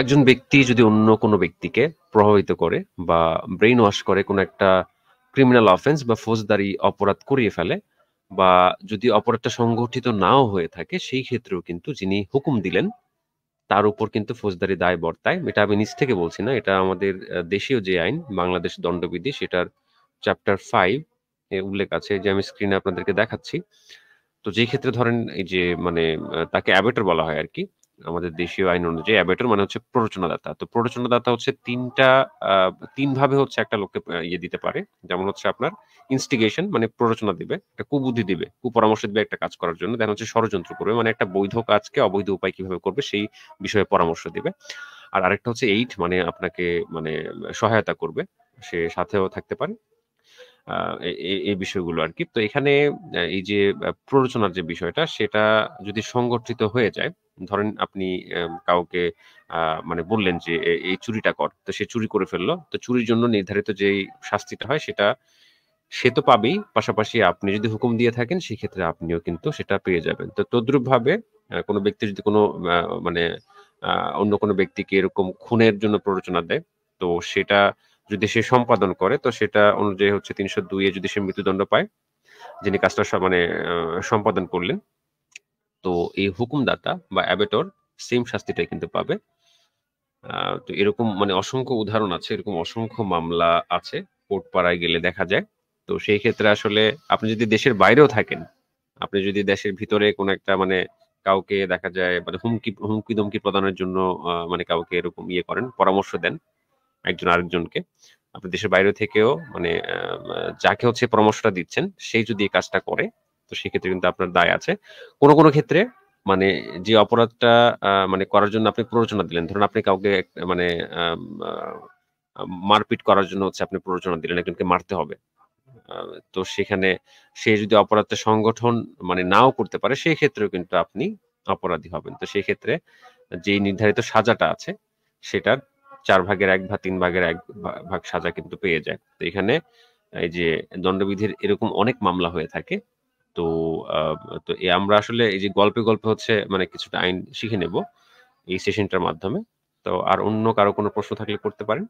একজন ব্যক্তি যদি অন্য কোনো ব্যক্তিকে প্রভাবিত করে বা ব্রেইন ওয়াশ করে কোনো একটা ক্রিমিনাল অফেন্স বা ফৌজদারি অপরাধ করিয়ে ফেলে, বা যদি অপরাধটা সংগঠিত নাও হয়ে থাকে, সেই ক্ষেত্রেও কিন্তু যিনি হুকুম দিলেন তার উপর কিন্তু ফৌজদারি দায় বর্তায়। এটা আমি নিজ থেকে বলছি না। এটা আমাদের দেশীয় যে আইন, বাংলাদেশ দণ্ডবিধি, সেটার চ্যাপ্টার 5 এ উল্লেখ আছে, যে আমি স্ক্রিনে আপনাদেরকে দেখাচ্ছি। তো যে ক্ষেত্রে ধরেন এই যে মানে তাকে অ্যাবেটর বলা হয় আরকি। আমাদের দেশীয় আইন অনুযায়ী অ্যাবেটর মানে হচ্ছে প্ররোচনাদাতা। তো প্ররোচনাদাতা হচ্ছে আ ৩ ভাবে হচ্ছে একটা লোককে ইয়ে দিতে পারে। যেমন হচ্ছে আপনার ইনস্টিগেশন মানে প্ররোচনা দিবে, একটা কুবুদ্ধি দিবে, কুপরামর্শ দিবে একটা কাজ করার জন্য। দেন হচ্ছে ষড়যন্ত্র করবে, মানে একটা বৈধ কাজকে অবৈধ উপায়ে কিভাবে করবে সেই বিষয়ে পরামর্শ দিবে। আর আরেকটা হচ্ছে এইড মানে আপনাকে মানে সহায়তা করবে। সে সাথেও থাকতে পারে। আ এই বিষয়গুলো আরকি। তো এখানে এই যে প্ররোচনার যে বিষয়টা, সেটা যদি সংগঠিত হয়ে যায়, ধরেন আপনি কাউকে আ মানে বললেন যে, এই চুরিটা কর।" তো সে চুরি করে ফেলল। তো চুরির জন্য নির্ধারিত যেই শাস্তিটা হয় সেটা সে তো পাবেই। পাশাপাশি আপনি যদি হুকুম দিয়ে থাকেন সেক্ষেত্রে আপনিও কিন্তু সেটা পেয়ে যাবেন। তো তদ্রূপভাবে কোন ব্যক্তি যদি কোন আ মানে আ অন্য কোন ব্যক্তিকে এরকম খুনের জন্য প্ররোচনা দেয়, তো সেটা যদি সে সম্পাদন করে, তো সেটা অনুযায়ী হচ্ছে ৩০২ এ যদি সে মৃত্যুদণ্ড পায়, যিনি কাজটা মানে আ সম্পাদন করলেন, তো এই হুকুমদাতা বা অ্যাবেটর সেম শাস্তিটাই কিন্তু পাবে। আ তো এরকম মানে অসংখ্য উদাহরণ আছে। এরকম অসংখ্য মামলা আছে। কোর্ট পাড়ায় গেলে দেখা যায়। তো সেই ক্ষেত্রে আসলে আপনি যদি দেশের বাইরেও থাকেন, আপনি যদি দেশের ভিতরে কোনো একটা মানে কাউকে দেখা যায় মানে হুমকি-দমকি প্রদানের জন্য মানে কাউকে এরকম ইয়ে করেন, পরামর্শ দেন একজন আরেকজনকে। আপনি দেশের বাইরে থেকেও মানে যাকে হচ্ছে পরামর্শটা দিচ্ছেন, সেই যদি এই কাজটা করে, তো সেক্ষেত্রে কিন্তু আপনার দায় আছে। কোনো ক্ষেত্রে মানে যে অপরাধটা মানে করার জন্য আপনি প্ররোচনা দিলেন। ধরুন আপনি কাউকে মানে আম আ মারপিট করার জন্য হচ্ছে আপনি প্ররোচনা দিলেন, একজনকে মারতে হবে। আ তো সেখানে সে যদি অপরাধটা সংগঠন মানে নাও করতে পারে, সেই ক্ষেত্রেও কিন্তু আপনি অপরাধী হবেন। তো সেক্ষেত্রে যেই নির্ধারিত সাজাটা আছে, সেটার ৪ ভাগের ১ বা ৩ ভাগের ১ ভাগ সাজা কিন্তু পেয়ে যায়। তো এখানে এই যে দণ্ডবিধির এরকম অনেক মামলা হয়ে থাকে। তো আ তো আমরা আসলে এই যে গল্পে হচ্ছে মানে কিছুটা আইন শিখে নেব এই সেশনটার মাধ্যমে। তো আর অন্য কারো কোনো প্রশ্ন থাকলে করতে পারেন।